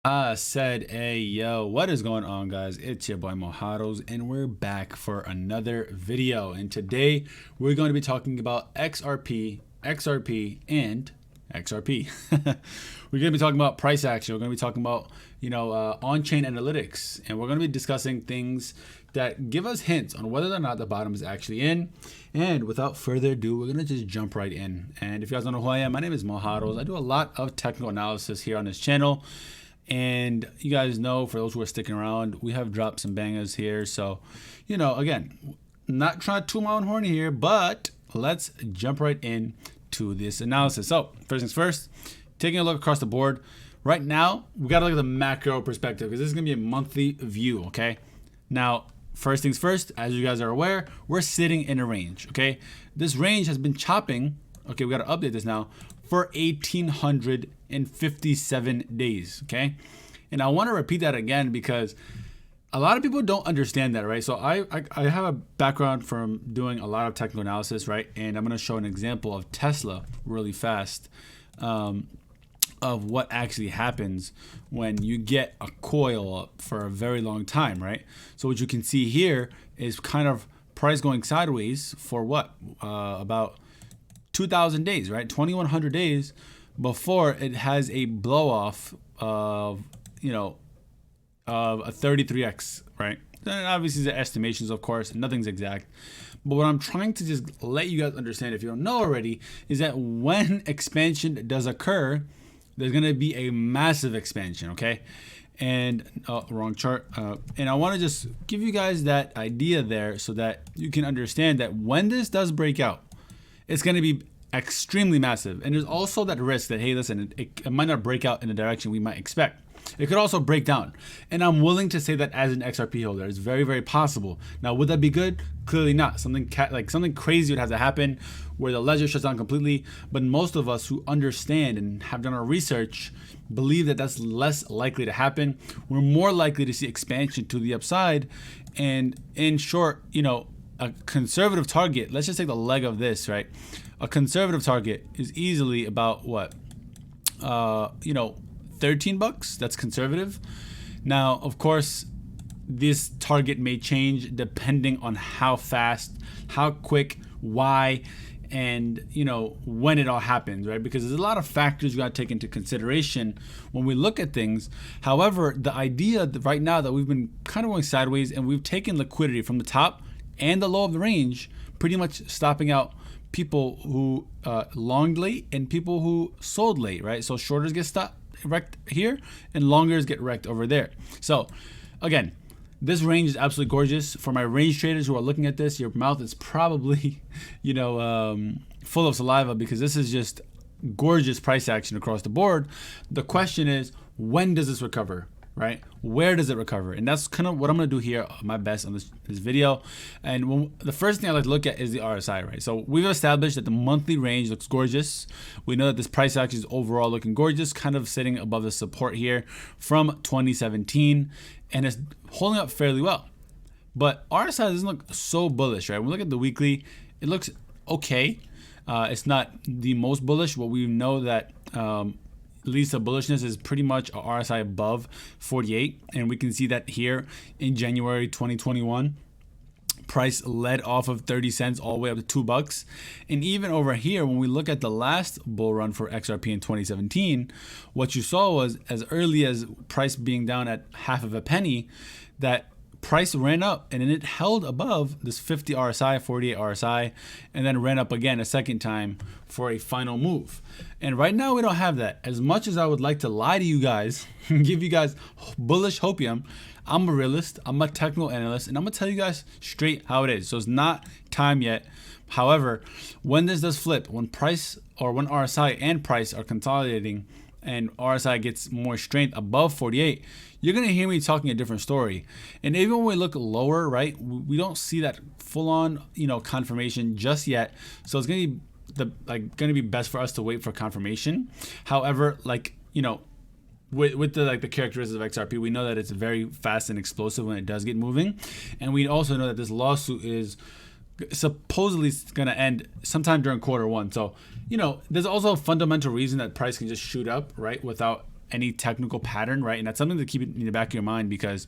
I said, hey, yo, what is going on, guys? It's your boy Mojados, and we're back for another video. And today we're going to be talking about XRP, and XRP. We're going to be talking about price action. We're going to be talking about, on-chain analytics, and we're going to be discussing things that give us hints on whether or not the bottom is actually in. And without further ado, we're going to just jump right in. And if you guys don't know who I am, my name is Mojados. I do a lot of technical analysis here on this channel. And you guys know, for those who are sticking around, we have dropped some bangers here. So, again, not trying to toot my own horn here, but let's jump right in to this analysis. So, first things first, taking a look across the board. Right now, we got to look at the macro perspective because this is going to be a monthly view, okay? Now, first things first, as you guys are aware, we're sitting in a range, okay? This range has been chopping, okay, we got to update this now, for 1,857 days, okay? And I want to repeat that again because a lot of people don't understand that, right? So I have a background from doing a lot of technical analysis, right? And I'm going to show an example of Tesla really fast of what actually happens when you get a coil up for a very long time, right? So what you can see here is kind of price going sideways for what? About 2,000 days, right? 2,100 days before it has a blow off of, of a 33x, right? And obviously the estimations, of course, nothing's exact. But what I'm trying to just let you guys understand, if you don't know already, is that when expansion does occur, there's going to be a massive expansion, okay? And wrong chart. And I want to just give you guys that idea there so that you can understand that when this does break out, it's going to be extremely massive. And there's also that risk that, hey, listen, it might not break out in the direction we might expect. It could also break down. And I'm willing to say that as an XRP holder, it's very, very possible. Now, would that be good? Clearly not. Something crazy would have to happen where the ledger shuts down completely. But most of us who understand and have done our research believe that that's less likely to happen. We're more likely to see expansion to the upside. And in short, a conservative target, let's just take the leg of this, right? A conservative target is easily about what? 13 bucks. That's conservative. Now, of course, this target may change depending on how fast, how quick, why, and when it all happens, right? Because there's a lot of factors you got to take into consideration when we look at things. However, the idea that right now that we've been kind of going sideways and we've taken liquidity from the top and the low of the range, pretty much stopping out people who longed late and people who sold late, right? So shorters get wrecked here and longers get wrecked over there. So again, this range is absolutely gorgeous. For my range traders who are looking at this, your mouth is probably full of saliva because this is just gorgeous price action across the board. The question is, when does this recover? Right? Where does it recover? And that's kind of what I'm going to do here, my best on this video. And the first thing I like to look at is the RSI, right? So we've established that the monthly range looks gorgeous. We know that this price action is overall looking gorgeous, kind of sitting above the support here from 2017, and it's holding up fairly well. But RSI doesn't look so bullish, right? When we look at the weekly, it looks okay. It's not the most bullish, but we know that at least the bullishness is pretty much a RSI above 48, and we can see that here in January 2021. Price led off of 30 cents all the way up to 2 bucks. And even over here, when we look at the last bull run for XRP in 2017, what you saw was as early as price being down at half of a penny, that price ran up and then it held above this 50 RSI, 48 RSI, and then ran up again a second time for a final move. And right now we don't have that. As much as I would like to lie to you guys and give you guys bullish hopium, I'm a realist, I'm a technical analyst, and I'm gonna tell you guys straight how it is. So it's not time yet. However, when this does flip, when price or when RSI and price are consolidating and RSI gets more strength above 48, you're going to hear me talking a different story. And even when we look lower, right, we don't see that full on, confirmation just yet. So it's going to be best for us to wait for confirmation. However, with the characteristics of XRP, we know that it's very fast and explosive when it does get moving. And we also know that this lawsuit is supposedly going to end sometime during Q1. So, there's also a fundamental reason that price can just shoot up, right, without any technical pattern, right? And that's something to keep in the back of your mind, because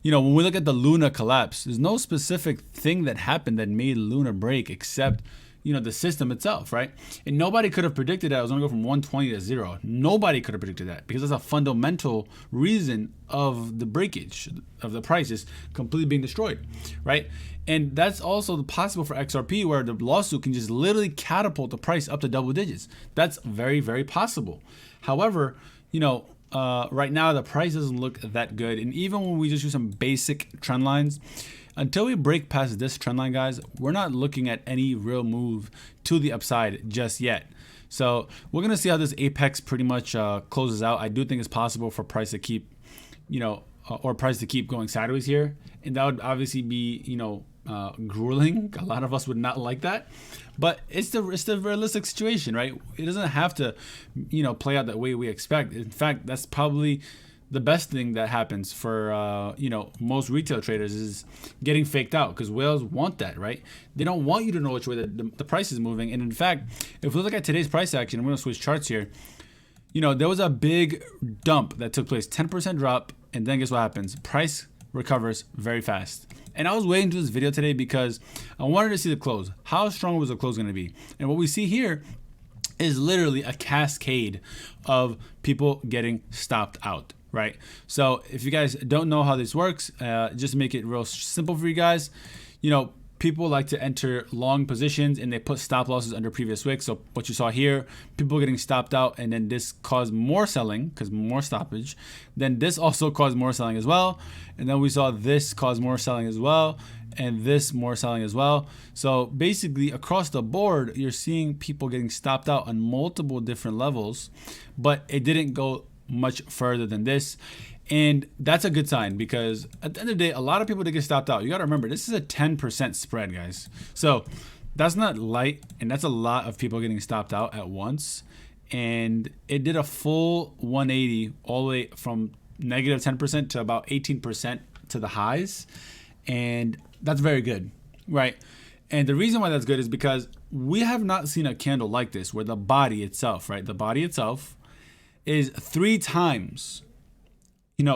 when we look at the Luna collapse, there's no specific thing that happened that made Luna break except the system itself, right? And nobody could have predicted that it was going to go from 120 to 0. Nobody could have predicted that, because that's a fundamental reason of the breakage of the price is completely being destroyed, right? And that's also possible for XRP, where the lawsuit can just literally catapult the price up to double digits. That's very, very possible. However, right now the price doesn't look that good. And even when we just use some basic trend lines, until we break past this trend line, guys, we're not looking at any real move to the upside just yet. So we're going to see how this apex pretty much closes out. I do think it's possible for price to keep, or price to keep going sideways here. And that would obviously be, grueling. A lot of us would not like that. But it's the realistic situation, right? It doesn't have to, play out the way we expect. In fact, that's probably the best thing that happens for most retail traders is getting faked out, because whales want that, right? They don't want you to know which way the price is moving. And in fact, if we look at today's price action, I'm going to switch charts here. There was a big dump that took place, 10% drop, and then guess what happens? Price recovers very fast. And I was waiting to this video today because I wanted to see the close. How strong was the close going to be? And what we see here is literally a cascade of people getting stopped out, right? So if you guys don't know how this works, just to make it real simple for you guys, people like to enter long positions and they put stop losses under previous wicks. So what you saw here, people getting stopped out, and then this caused more selling because more stoppage. Then this also caused more selling as well. And then we saw this cause more selling as well, and this more selling as well. So basically across the board, you're seeing people getting stopped out on multiple different levels, but it didn't go much further than this. And that's a good sign, because at the end of the day, a lot of people did get stopped out. You got to remember, this is a 10% spread, guys. So that's not light, and that's a lot of people getting stopped out at once. And it did a full 180 all the way from negative 10% to about 18% to the highs. And that's very good, right? And the reason why that's good is because we have not seen a candle like this where the body itself, right? The body itself is 3 times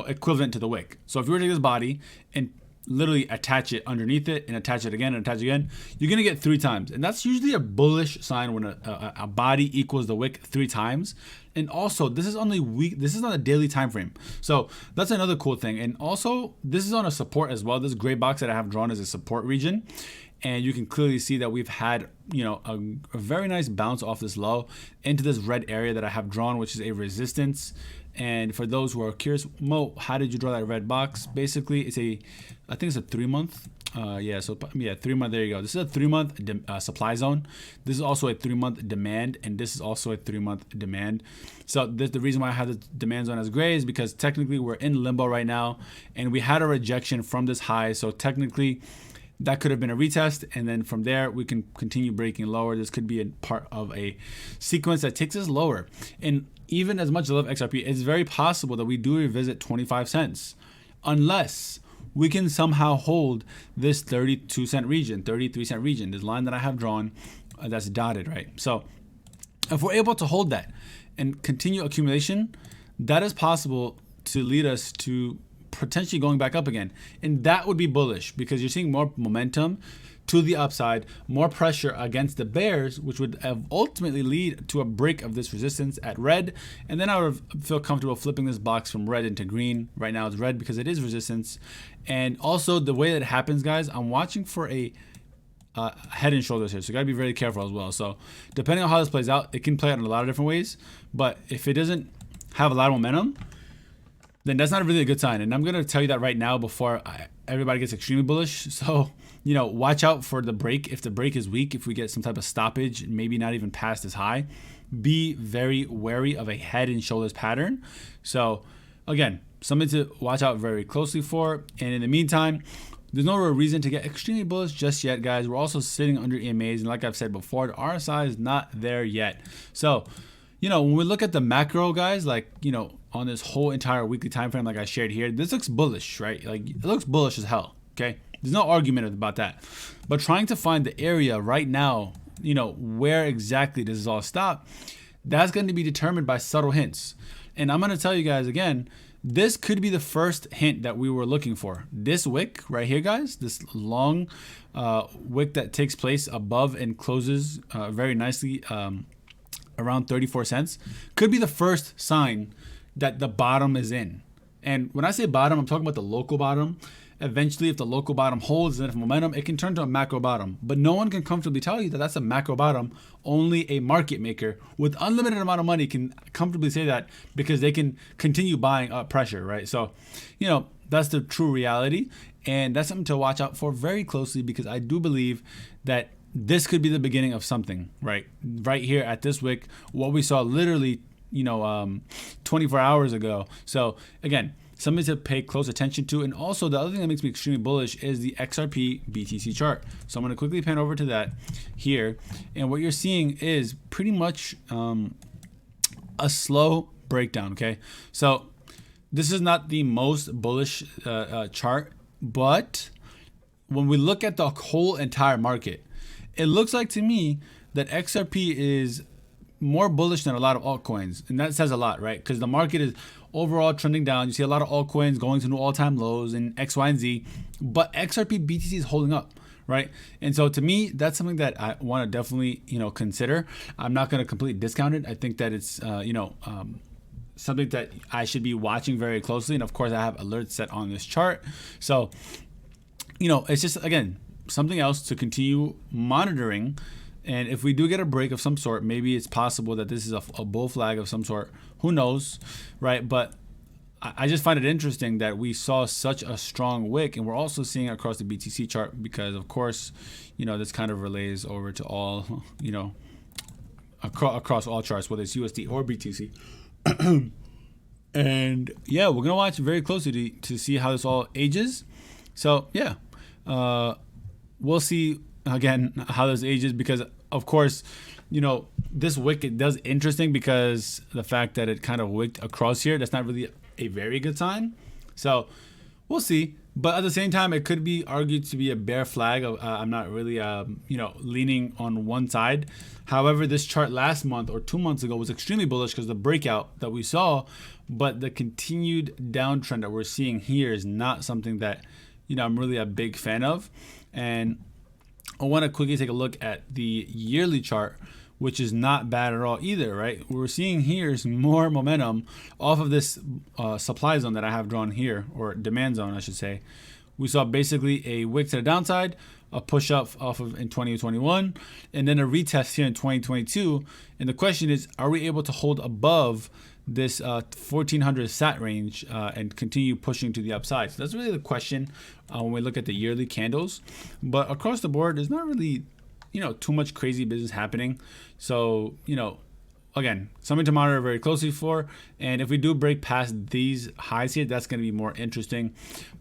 equivalent to the wick. So if you were to take this body and literally attach it underneath it and attach it again and attach it again, you're going to get 3 times. And that's usually a bullish sign when a body equals the wick 3 times. And also, this is only week. This is not a daily time frame. So that's another cool thing. And also, this is on a support as well. This gray box that I have drawn is a support region. And you can clearly see that we've had, a very nice bounce off this low into this red area that I have drawn, which is a resistance. And for those who are curious, Mo, how did you draw that red box? Basically, I think it's a 3-month. 3-month. There you go. This is a 3-month supply zone. This is also a 3-month demand, and this is also a 3-month demand. So the reason why I have the demand zone as gray is because technically we're in limbo right now, and we had a rejection from this high. So technically, that could have been a retest, and then from there we can continue breaking lower. This could be a part of a sequence that takes us lower. And even as much as I love XRP, it's very possible that we do revisit 25 cents unless we can somehow hold this 32 cent region, 33 cent region, this line that I have drawn that's dotted, right? So if we're able to hold that and continue accumulation, that is possible to lead us to potentially going back up again. And that would be bullish, because you're seeing more momentum to the upside, more pressure against the bears, which would ultimately lead to a break of this resistance at red. And then I would feel comfortable flipping this box from red into green. Right now it's red because it is resistance. And also the way that it happens, guys, I'm watching for a head and shoulders here. So you gotta be very careful as well. So depending on how this plays out, it can play out in a lot of different ways. But if it doesn't have a lot of momentum, then that's not really a good sign. And I'm going to tell you that right now before everybody gets extremely bullish. So, watch out for the break. If the break is weak, if we get some type of stoppage, maybe not even past this high, be very wary of a head and shoulders pattern. So again, something to watch out very closely for. And in the meantime, there's no real reason to get extremely bullish just yet, guys. We're also sitting under EMAs. And like I've said before, the RSI is not there yet. So, when we look at the macro, guys, like, on this whole entire weekly time frame, like I shared here, this looks bullish, right? Like, it looks bullish as hell, okay? There's no argument about that. But trying to find the area right now, where exactly does this all stop, that's going to be determined by subtle hints. And I'm going to tell you guys again, this could be the first hint that we were looking for. This wick right here, guys, this long wick that takes place above and closes very nicely around 34 cents could be the first sign that the bottom is in. And when I say bottom, I'm talking about the local bottom. Eventually, if the local bottom holds enough momentum, it can turn to a macro bottom. But no one can comfortably tell you that that's a macro bottom. Only a market maker with unlimited amount of money can comfortably say that, because they can continue buying up pressure, right? So, you know, that's the true reality. And that's something to watch out for very closely, because I do believe that this could be the beginning of something, right? Right here at this wick, what we saw literally, 24 hours ago. So again, something to pay close attention to. And also the other thing that makes me extremely bullish is the XRP BTC chart. So I'm going to quickly pan over to that here. And what you're seeing is pretty much a slow breakdown, okay? So this is not the most bullish chart, but when we look at the whole entire market, it looks like to me that XRP is more bullish than a lot of altcoins. And that says a lot, right? Because the market is overall trending down. You see a lot of altcoins going to new all-time lows and X, Y, and Z, but XRP BTC is holding up, right? And so to me, that's something that I want to definitely, consider. I'm not going to completely discount it. I think that it's, something that I should be watching very closely. And of course, I have alerts set on this chart. So, it's just, again, something else to continue monitoring. And if we do get a break of some sort, maybe it's possible that this is a bull flag of some sort. Who knows, right? But I just find it interesting that we saw such a strong wick, and we're also seeing it across the BTC chart, because of course, this kind of relays over to all, across all charts, whether it's USD or BTC. And yeah, we're gonna watch very closely to see how this all ages. So yeah, we'll see again how this ages, because of course, this wick, it does interesting because the fact that it kind of wicked across here, that's not really a very good sign. So we'll see. But at the same time, it could be argued to be a bear flag. I'm not really, leaning on one side. However, this chart last month or 2 months ago was extremely bullish because the breakout that we saw, but the continued downtrend that we're seeing here is not something that, I'm really a big fan of. And I want to quickly take a look at the yearly chart, which is not bad at all either, right? What we're seeing here is more momentum off of this supply zone that I have drawn here, or demand zone, I should say. We saw basically a wick to the downside, a push up off of in 2021, and then a retest here in 2022. And the question is, are we able to hold above this 1400 sat range and continue pushing to the upside? So that's really the question when we look at the yearly candles. But across the board, there's not really too much crazy business happening. So again, something to monitor very closely for. And if we do break past these highs here, that's going to be more interesting.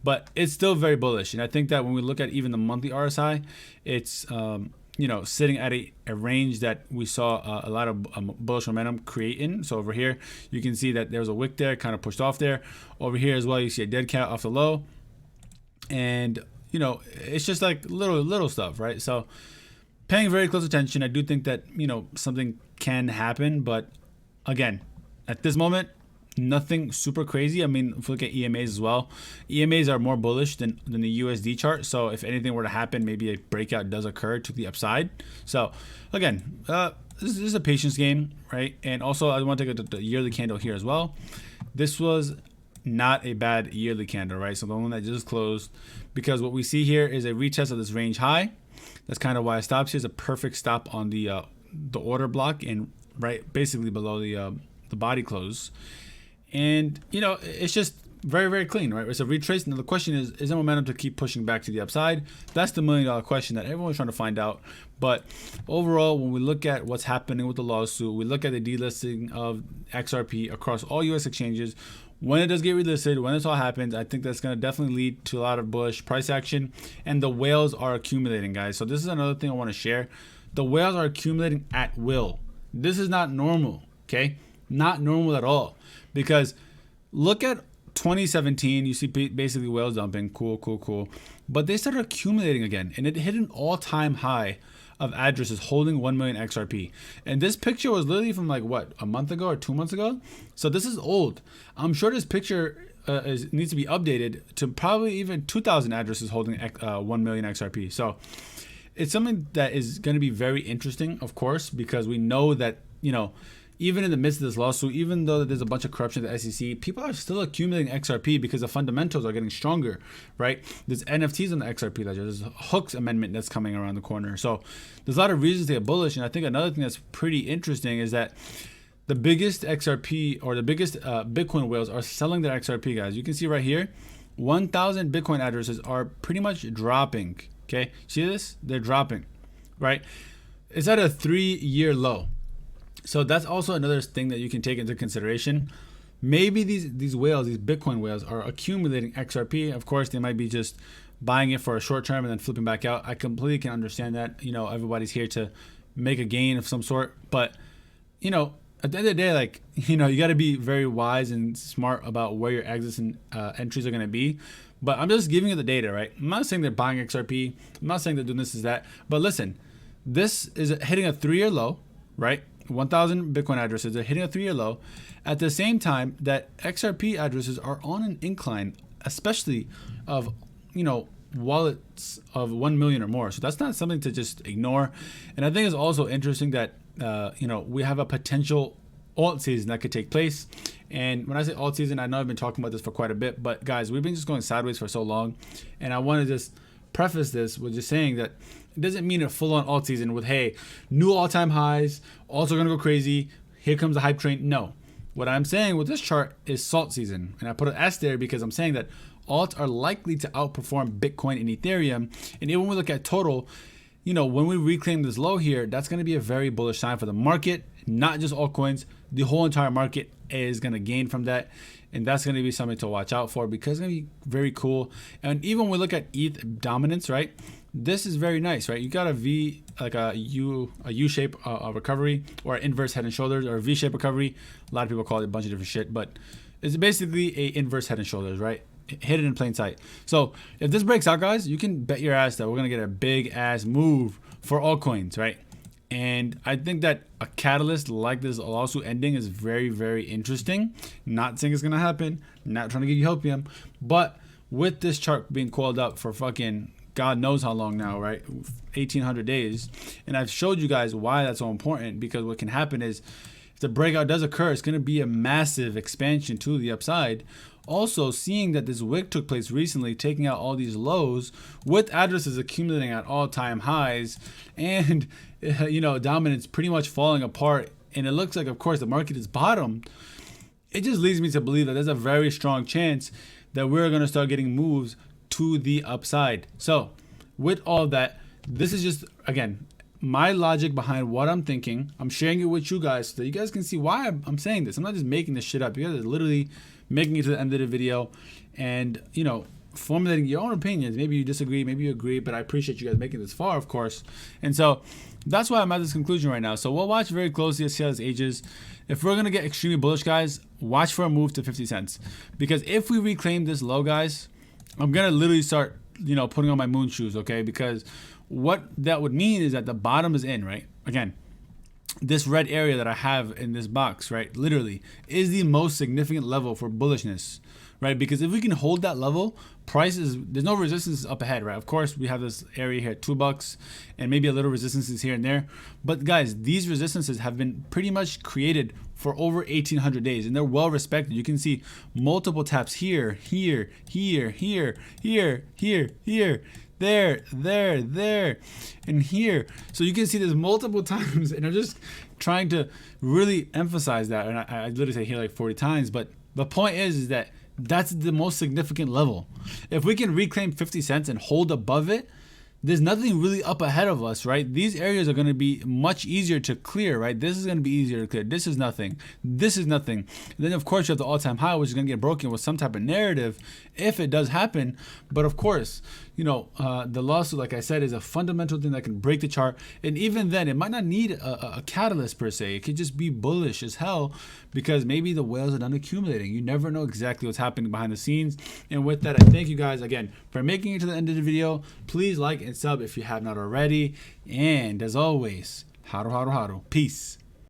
But it's still very bullish. And I think that when we look at even the monthly RSI, it's sitting at a range that we saw a lot of bullish momentum create in. So over here, you can see that there's a wick there, kind of pushed off there. Over here as well, you see a dead cat off the low. And, it's just like little stuff, right? So paying very close attention. I do think that, something can happen. But again, at this moment, nothing super crazy. I mean, if we look at EMAs as well, EMAs are more bullish than the USD chart. So if anything were to happen, maybe a breakout does occur to the upside. So again, this is a patience game, right? And also I want to take the yearly candle here as well. This was not a bad yearly candle, right? So the one that just closed, because what we see here is a retest of this range high. That's kind of why it stops here. It's a perfect stop on the order block and right basically below the body close. And it's just very, very clean, right? It's a retrace. Now the question is there momentum to keep pushing back to the upside? That's the $1 million question that everyone's trying to find out. But overall, when we look at what's happening with the lawsuit, we look at the delisting of XRP across all US exchanges. When it does get relisted, when this all happens, I think that's going to definitely lead to a lot of bullish price action. And the whales are accumulating, guys. So this is another thing I want to share. The whales are accumulating at will. This is not normal, okay? Not normal at all. Because look at 2017, you see basically whales dumping, cool. But they started accumulating again, and it hit an all-time high of addresses holding 1 million XRP. And this picture was literally from like what, a month ago or 2 months ago. So this is old. I'm sure this picture needs to be updated to probably even 2,000 addresses holding 1 million XRP. So it's something that is going to be very interesting, of course, because we know that, you know, even in the midst of this lawsuit, even though there's a bunch of corruption at the SEC, people are still accumulating XRP because the fundamentals are getting stronger, right? There's NFTs on the XRP ledger. There's a Hooks amendment that's coming around the corner. So there's a lot of reasons to get bullish. And I think another thing that's pretty interesting is that the biggest XRP or the biggest Bitcoin whales are selling their XRP, guys. You can see right here, 1,000 Bitcoin addresses are pretty much dropping, okay? See this? They're dropping, right? It's at a 3-year low. So that's also another thing that you can take into consideration. Maybe these whales, these Bitcoin whales, are accumulating XRP. Of course, they might be just buying it for a short term and then flipping back out. I completely can understand that. You know, everybody's here to make a gain of some sort. But, you know, at the end of the day, like, you know, you got to be very wise and smart about where your exits and entries are going to be. But I'm just giving you the data, right? I'm not saying they're buying XRP. I'm not saying they're doing this, is that. But listen, this is hitting a 3-year low, right? 1,000 Bitcoin addresses are hitting a 3-year low at the same time that XRP addresses are on an incline, especially of, you know, wallets of 1 million or more. So that's not something to just ignore. And I think it's also interesting that, you know, we have a potential alt season that could take place. And when I say alt season, I know I've been talking about this for quite a bit, but guys, we've been just going sideways for so long. And I want to just preface this with just saying that it doesn't mean a full-on alt season with, hey, new all-time highs, alts are going to go crazy, here comes the hype train. No. What I'm saying with this chart is salt season. And I put an S there because I'm saying that alts are likely to outperform Bitcoin and Ethereum. And even when we look at total, you know, when we reclaim this low here, that's going to be a very bullish sign for the market, not just altcoins. The whole entire market is going to gain from that. And that's going to be something to watch out for because it's going to be very cool. And even when we look at ETH dominance, right? This is very nice, right? You got a V, like a U-shape recovery, or an inverse head and shoulders, or a V-shape recovery. A lot of people call it a bunch of different shit, but it's basically a inverse head and shoulders, right? Hidden in plain sight. So if this breaks out, guys, you can bet your ass that we're gonna get a big ass move for altcoins, right? And I think that a catalyst like this lawsuit ending is very, very interesting. Not saying it's gonna happen, not trying to give you hopium, but with this chart being called up for fucking God knows how long now, right? 1,800 days. And I've showed you guys why that's so important, because what can happen is if the breakout does occur, it's going to be a massive expansion to the upside. Also, seeing that this wick took place recently, taking out all these lows with addresses accumulating at all-time highs and, you know, dominance pretty much falling apart. And it looks like, of course, the market is bottomed. It just leads me to believe that there's a very strong chance that we're going to start getting moves to the upside. So with all that, this is just, again, my logic behind what I'm thinking. I'm sharing it with you guys so that you guys can see why I'm saying this. I'm not just making this shit up. You guys are literally making it to the end of the video and, you know, formulating your own opinions. Maybe you disagree, maybe you agree, but I appreciate you guys making this far, of course. And so that's why I'm at this conclusion right now. So we'll watch very closely to see how this ages. If we're going to get extremely bullish, guys, watch for a move to 50 cents. Because if we reclaim this low, guys, I'm going to literally start, you know, putting on my moon shoes, okay? Because what that would mean is that the bottom is in, right? Again, this red area that I have in this box, right, literally is the most significant level for bullishness, right? Because if we can hold that level, prices, there's no resistance up ahead, right? Of course, we have this area here at $2 and maybe a little resistances here and there. But guys, these resistances have been pretty much created for over 1,800 days and they're well respected. You can see multiple taps here, here, here, here, here, here, here, there, and here. So you can see this multiple times, and I'm just trying to really emphasize that. And I literally say here like 40 times, but the point is that that's the most significant level. If we can reclaim 50 cents and hold above it, there's nothing really up ahead of us, right? These areas are going to be much easier to clear, right? This is going to be easier to clear. This is nothing. This is nothing. And then, of course, you have the all-time high, which is going to get broken with some type of narrative if it does happen. But, of course, you know, the lawsuit, like I said, is a fundamental thing that can break the chart. And even then, it might not need a catalyst per se. It could just be bullish as hell because maybe the whales are done accumulating. You never know exactly what's happening behind the scenes. And with that, I thank you guys, again, for making it to the end of the video. Please like and and sub if you have not already. And as always, haru haru haru. Peace.